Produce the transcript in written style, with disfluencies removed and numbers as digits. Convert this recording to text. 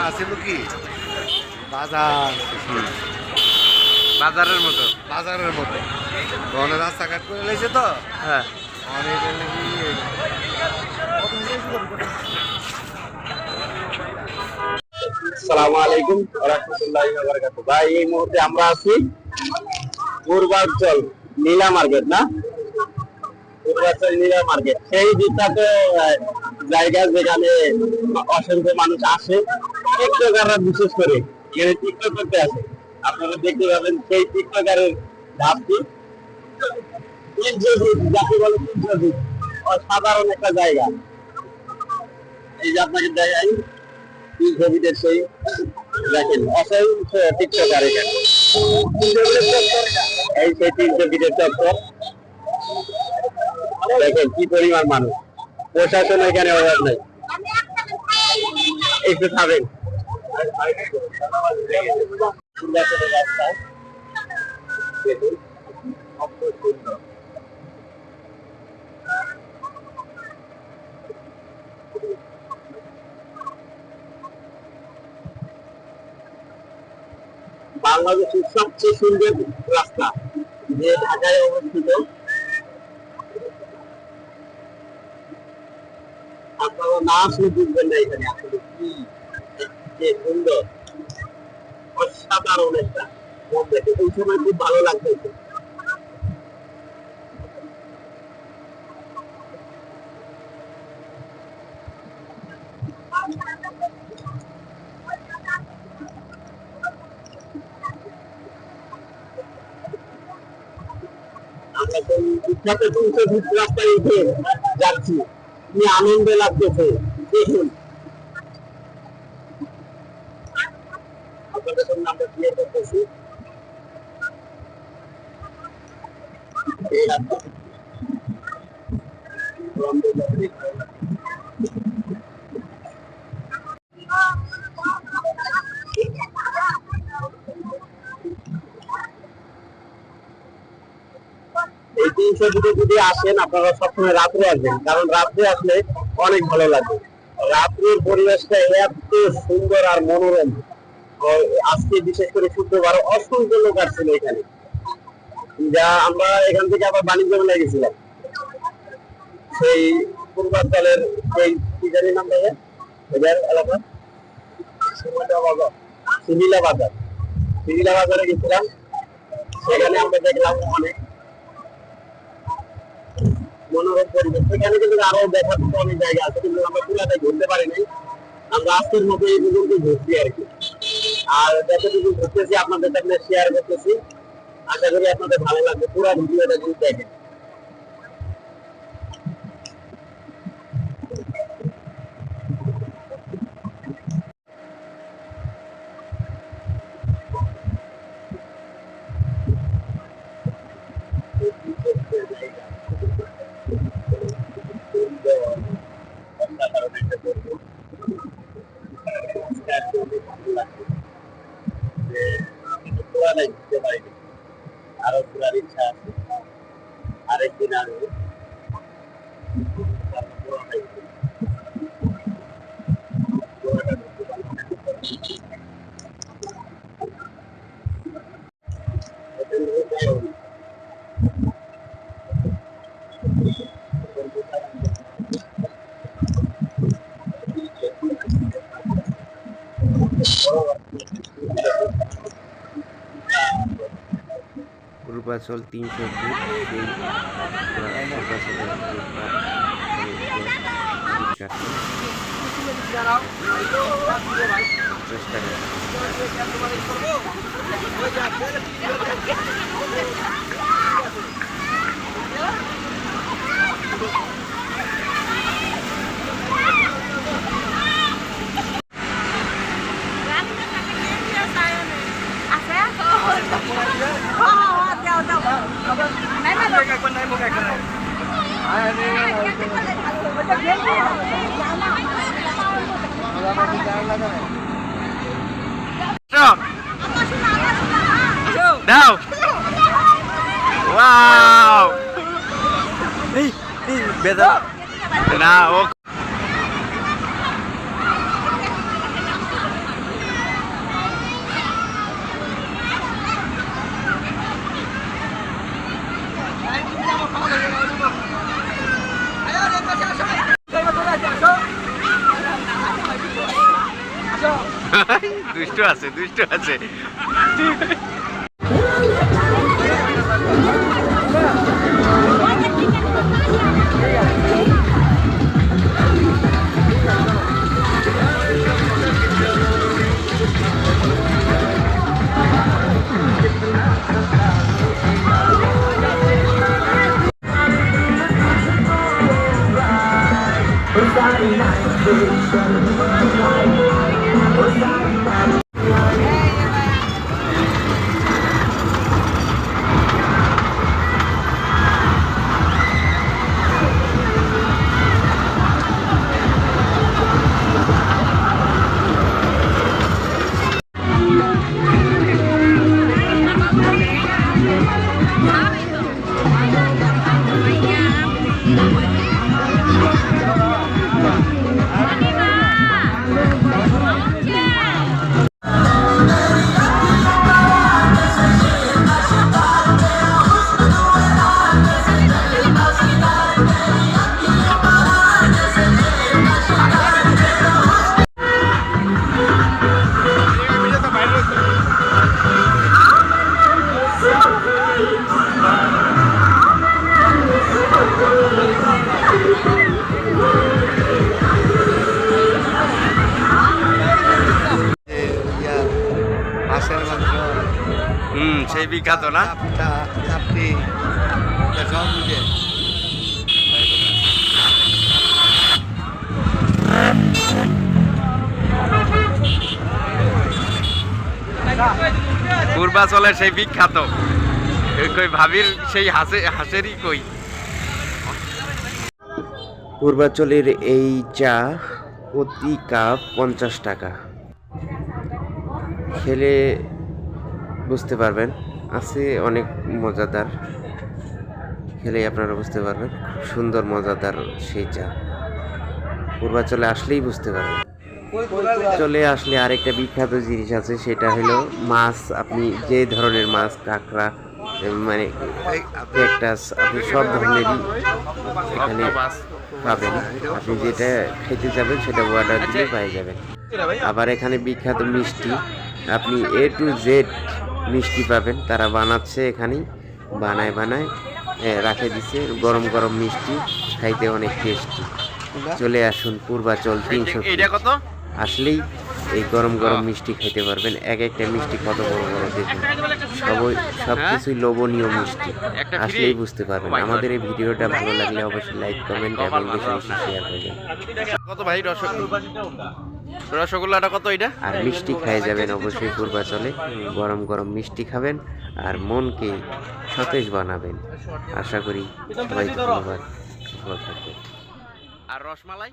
আছিল কি বাজার, বাজারের মতো। বাজারের মতো ওখানে রাস্তাঘাট করে লেগেছে তো। হ্যাঁ, আসসালামু আলাইকুম ওয়া রাহমাতুল্লাহি ওয়া বারাকাতুহু। ভাই এই মুহূর্তে আমরা আছি পূর্বাঞ্চল নীলা মার্কেট, না পূর্বাঞ্চল নীলা মার্কেট, সেই বিখ্যাত জায়গা যেখানে অসংখ্য মানুষ আসে, টিকটকাররা বিশেষ করে এখানে টিকটক করতে আসে। আপনারা দেখতে পাবেন সেই টিকটকারের ধাপটি 300 ফিট, যাকে বলে 300 ফিট, অসাধারণ একটা জায়গা। এই যে আপনাকে দেখাই 300 ফিটের সেই দেখেন অসংখ্য টিকটকার এখানে। এই সেই 300 ফিটের চত্বর দেখেন কি পরিমাণ মানুষ, প্রশাসন এখানে অভাব নাই। একটু খাবেন রাস্তা দেখুন সুন্দর। বাংলাদেশের সবচেয়ে সুন্দর রাস্তা যে ঢাকায় অবস্থিত, আপনারা না আসলে বুঝবেন না এখানে আসলে কি যে সুন্দর, অসাধারণ একটা দেখে ওই সময় খুব ভালো লাগছে। আমরা তো বিখ্যাত 300 ফিট রাস্তায় উঠে যাচ্ছি, কি আনন্দ লাগতেছে দেখুন। আপনাদের সঙ্গে আমরা বিয়ে করতেছি এই রাস্তা। এই 300 ফিটে যদি আসেন আপনারা সবসময় রাত্রে আসবেন, কারণ রাত্রে আসলে অনেক ভালো লাগে। রাত্রির পরিবেশটা এত সুন্দর আর মনোরম। আজকে বিশেষ করে শুক্রবার অসংখ্য লোক আসছিল এখানে, যা আমরা এখান থেকে আবার বাণিজ্য মেলায় গেছিলাম। সেই পূর্বাঞ্চলের সেই কি জানি নাম দেবে এদের এলাকা, সিভিলা বাজার, সিভিলা বাজারে গেছিলাম। সেখানে আমরা দেখলাম অনেক মনোরম পরিবেশ। সেখানে কিন্তু আরো দেখার মতো অনেক জায়গা আছে, কিন্তু আমরা পুরাটাই ঘুরতে পারি নাই। আমরা আজকের মতো এই পর্যন্ত ঘুরছি আর কি। আর যতটুকু ঘুরতেছি আপনাদের সাথে শেয়ার করতেছি, আশা করি আপনাদের ভালো লাগবে। পুরো ভিডিওটা যদি দেখেন। আরো ঘোরার ইচ্ছা আছে, আরেকদিন আসবে। পূর্বাচল 300 ফিট, সেই পূর্বাচলের দাও। ওয়াও, এই বেদা না ও দুষ্টু আছে, দুষ্টু আছে। হাঁসের মাংস, সেই বিখ্যাত না? চাপটি সব বুঝে। পূর্বাচলের সেই বিখ্যাত কই ভাবির সেই হাঁসেরই কই। পূর্বাচলের এই চা প্রতি কাপ 50 টাকা। খেলে বুঝতে পারবেন, আছে অনেক মজাদার, খেলে আপনারা বুঝতে পারবেন। খুব সুন্দর মজাদার সেই চা, পূর্বাচলে আসলেই বুঝতে পারবেন। চলে আসলে আরেকটা বিখ্যাত জিনিস আছে, সেটা হলো মাছ। আপনি যে ধরনের মাছ, কাঁকড়া মানে ক্যাকটাস, আপনি সব ধরনেরই এখানে পাবেন। আপনি যেটা খেতে যাবেন সেটা অর্ডার দিলে পেয়ে যাবেন। আবার এখানে বিখ্যাত মিষ্টি, আপনি A to Z মিষ্টি পাবেন। তারা বানাচ্ছে এখানেই, বানায় রাখে দিচ্ছে গরম গরম মিষ্টি, খাইতে অনেক টেস্টি। চলে আসুন পূর্বাচল 300 কত? আসলেই এই গরম গরম মিষ্টি খেতে পারবেন। এক একটা মিষ্টি কত বড় বড় দেখুন, সব কিছুই লোভনীয় মিষ্টি, আসলেই বুঝতে পারবেন। আমাদের এই ভিডিওটা ভালো লাগলে অবশ্যই লাইক, কমেন্ট এবং বেশি বেশি শেয়ার করবেন। কত ভাই রসগোল্লাটা কত এটা? আর মিষ্টি খেয়ে যাবেন অবশ্যই পূর্বাচলে, গরম গরম মিষ্টি খাবেন আর মনকে সতেজ বানাবেন। আশা করি সবাই ধন্যবাদ, ভালো থাকবেন। আর রসমালাই?